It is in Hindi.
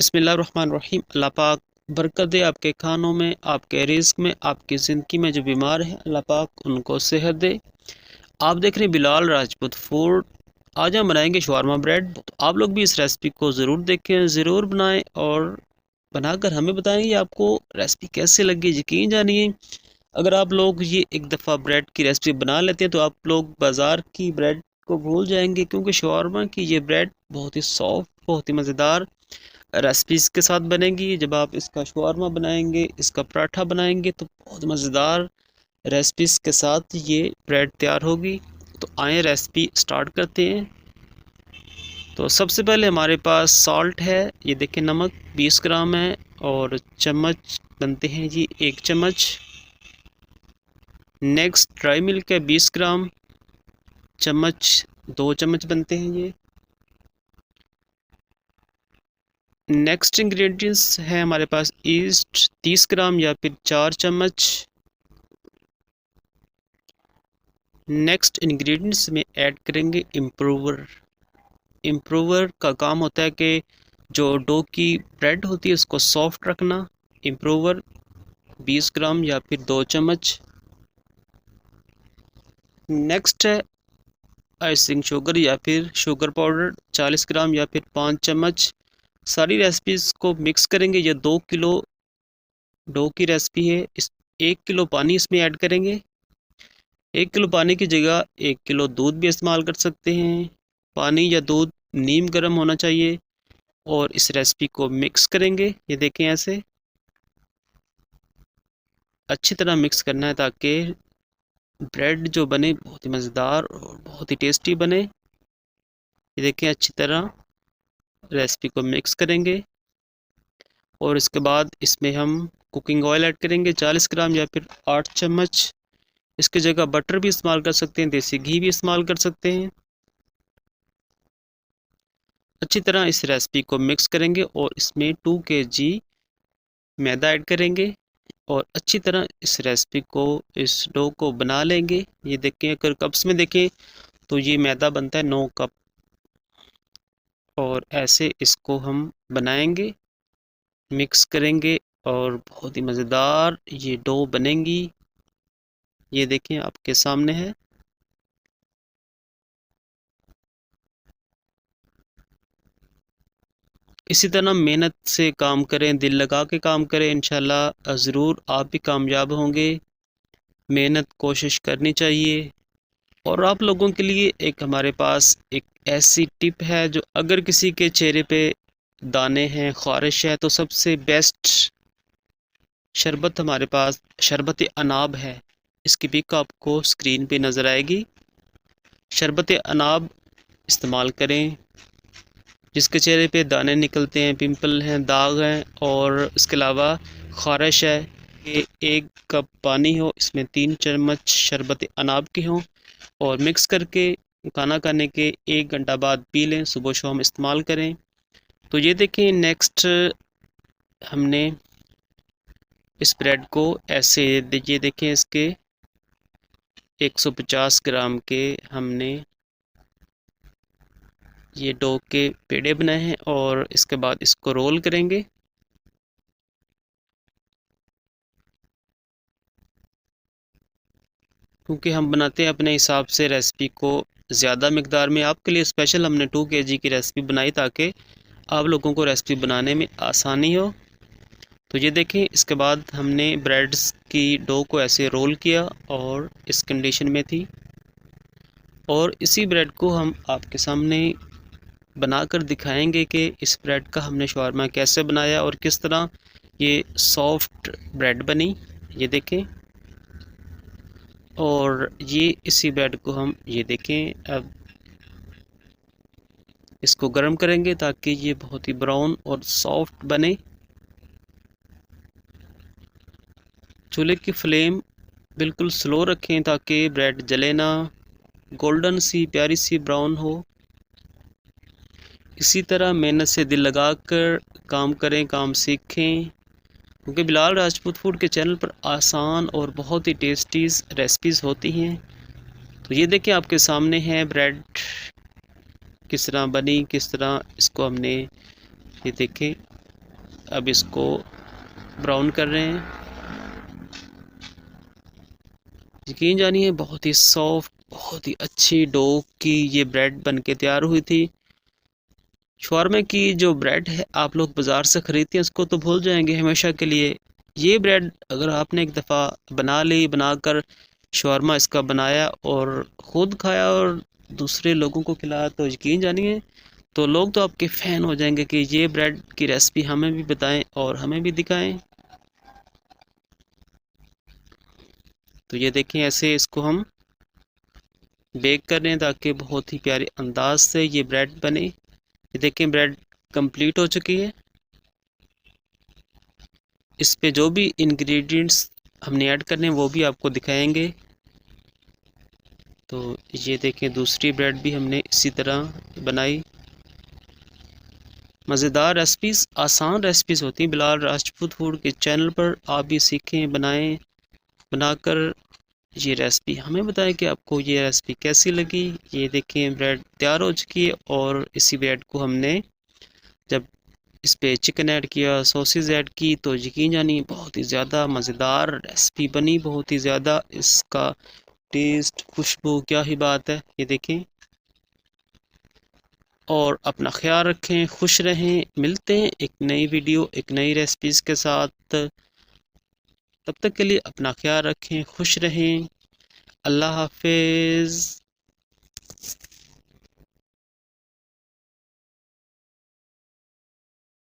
बिस्मिल्लाहिर्रहमानिर्रहीम। अल्लाह पाक बरकत दे आपके खानों में, आपके रिज़्क में, आपकी ज़िंदगी में। जो बीमार हैं अल्लाह पाक उनको सेहत दे। आप देख रहे हैं बिलाल राजपूत फूड। आज हम बनाएंगे शवारमा ब्रेड। तो आप लोग भी इस रेसिपी को ज़रूर देखें, ज़रूर बनाएं और बनाकर हमें बताएंगे आपको रेसिपी कैसे लगी। यकीन जानिए, अगर आप लोग ये एक दफ़ा ब्रेड की रेसिपी बना लेते हैं तो आप लोग बाज़ार की ब्रेड को भूल जाएंगे, क्योंकि शवारमा की ये ब्रेड बहुत ही सॉफ्ट, बहुत ही मज़ेदार रेसिपीज़ के साथ बनेगी। जब आप इसका शवारमा बनाएंगे, इसका पराठा बनाएंगे तो बहुत मज़ेदार रेसिपीज़ के साथ ये ब्रेड तैयार होगी। तो आए रेसिपी स्टार्ट करते हैं। तो सबसे पहले हमारे पास सॉल्ट है, ये देखें नमक 20 ग्राम है और चम्मच बनते हैं जी 1 चम्मच। नेक्स्ट ड्राई मिल्क है 20 ग्राम, चम्मच 2 चम्मच बनते हैं ये। नेक्स्ट इंग्रेडिएंट्स है हमारे पास ईस्ट 30 ग्राम या फिर 4 चम्मच। नेक्स्ट इंग्रेडिएंट्स में ऐड करेंगे इम्प्रूवर। इम्प्रूवर का काम होता है कि जो डो की ब्रेड होती है उसको सॉफ्ट रखना। इम्प्रूवर 20 ग्राम या फिर 2 चम्मच। नेक्स्ट है आइसिंग शुगर या फिर शुगर पाउडर 40 ग्राम या फिर 5 चम्मच। सारी रेसिपीज़ को मिक्स करेंगे। ये 2 किलो डो की रेसिपी है। इस 1 किलो पानी इसमें ऐड करेंगे। 1 किलो पानी की जगह 1 किलो दूध भी इस्तेमाल कर सकते हैं। पानी या दूध नीम गर्म होना चाहिए और इस रेसिपी को मिक्स करेंगे। ये देखें ऐसे अच्छी तरह मिक्स करना है ताकि ब्रेड जो बने बहुत ही मज़ेदार और बहुत ही टेस्टी बने। ये देखें अच्छी तरह रेसिपी को मिक्स करेंगे और इसके बाद इसमें हम कुकिंग ऑयल ऐड करेंगे 40 ग्राम या फिर 8 चम्मच। इसकी जगह बटर भी इस्तेमाल कर सकते हैं, देसी घी भी इस्तेमाल कर सकते हैं। अच्छी तरह इस रेसिपी को मिक्स करेंगे और इसमें 2 kg मैदा ऐड करेंगे और अच्छी तरह इस रेसिपी को, इस डो को बना लेंगे। ये देखें, अगर कप्स में देखें तो ये मैदा बनता है 9 कप और ऐसे इसको हम बनाएंगे, मिक्स करेंगे और बहुत ही मज़ेदार ये डो बनेंगी। ये देखें आपके सामने है। इसी तरह मेहनत से काम करें, दिल लगा के काम करें, इंशाल्लाह ज़रूर आप भी कामयाब होंगे। मेहनत कोशिश करनी चाहिए। और आप लोगों के लिए एक हमारे पास एक ऐसी टिप है, जो अगर किसी के चेहरे पे दाने हैं, ख़ारिश है, तो सबसे बेस्ट शरबत हमारे पास शरबत अनाब है। इसकी पिक आपको स्क्रीन पे नज़र आएगी। शरबत अनाब इस्तेमाल करें। जिसके चेहरे पे दाने निकलते हैं, पिंपल हैं, दाग हैं और इसके अलावा ख़ारिश है, कि 1 कप पानी हो, इसमें 3 चम्मच शरबत अनाब के हों और मिक्स करके खाना खाने के 1 घंटा बाद पी लें। सुबह शाम इस्तेमाल करें। तो ये देखें, नेक्स्ट हमने इस ब्रेड को ऐसे, ये देखें, इसके 150 ग्राम के हमने ये डो के पेड़े बनाए हैं और इसके बाद इसको रोल करेंगे। क्योंकि हम बनाते हैं अपने हिसाब से रेसिपी को ज़्यादा मकदार में, आपके लिए स्पेशल हमने 2 kg की रेसिपी बनाई ताकि आप लोगों को रेसिपी बनाने में आसानी हो। तो ये देखें, इसके बाद हमने ब्रेड्स की डो को ऐसे रोल किया और इस कंडीशन में थी। और इसी ब्रेड को हम आपके सामने बनाकर दिखाएंगे कि इस ब्रेड का हमने शवारमा कैसे बनाया और किस तरह ये सॉफ्ट ब्रेड बनी। ये देखें, और ये इसी ब्रेड को हम, ये देखें, अब इसको गर्म करेंगे ताकि ये बहुत ही ब्राउन और सॉफ्ट बने। चूल्हे की फ्लेम बिल्कुल स्लो रखें ताकि ब्रेड जले ना, गोल्डन सी प्यारी सी ब्राउन हो। इसी तरह मेहनत से दिल लगाकर काम करें, काम सीखें, क्योंकि बिलाल राजपूत फूड के चैनल पर आसान और बहुत ही टेस्टी रेसिपीज़ होती हैं। तो ये देखें आपके सामने है ब्रेड किस तरह बनी, किस तरह इसको हमने, ये देखें अब इसको ब्राउन कर रहे हैं। यकीन जानिए बहुत ही सॉफ्ट, बहुत ही अच्छी डो की ये ब्रेड बन के तैयार हुई थी। शवारमा की जो ब्रेड है आप लोग बाज़ार से ख़रीदते हैं उसको तो भूल जाएंगे हमेशा के लिए। ये ब्रेड अगर आपने एक दफ़ा बना ली, बनाकर शवारमा इसका बनाया और ख़ुद खाया और दूसरे लोगों को खिलाया तो यकीन जानिए तो लोग तो आपके फ़ैन हो जाएंगे कि ये ब्रेड की रेसिपी हमें भी बताएं और हमें भी दिखाएं। तो ये देखें ऐसे इसको हम बेक कर रहे हैं ताकि बहुत ही प्यारे अंदाज से ये ब्रेड बने। ये देखें ब्रेड कंप्लीट हो चुकी है। इस पे जो भी इंग्रेडिएंट्स हमने ऐड करने हैं वो भी आपको दिखाएंगे। तो ये देखें दूसरी ब्रेड भी हमने इसी तरह बनाई। मज़ेदार रेसिपीज़, आसान रेसिपीज़ होती हैं। बिलाल राजपूत फूड के चैनल पर आप भी सीखें, बनाएं, बनाकर ये रेसिपी हमें बताएं कि आपको ये रेसिपी कैसी लगी। ये देखें ब्रेड तैयार हो चुकी है और इसी ब्रेड को हमने जब इस पे चिकन ऐड किया, सॉसेज ऐड की तो यकीन जानिए बहुत ही ज़्यादा मज़ेदार रेसिपी बनी। बहुत ही ज़्यादा इसका टेस्ट, खुशबू क्या ही बात है। ये देखें और अपना ख्याल रखें, खुश रहें। मिलते हैं एक नई वीडियो, एक नई रेसिपीज़ के साथ। तब तक के लिए अपना ख्याल रखें, खुश रहें। अल्लाह हाफिज़।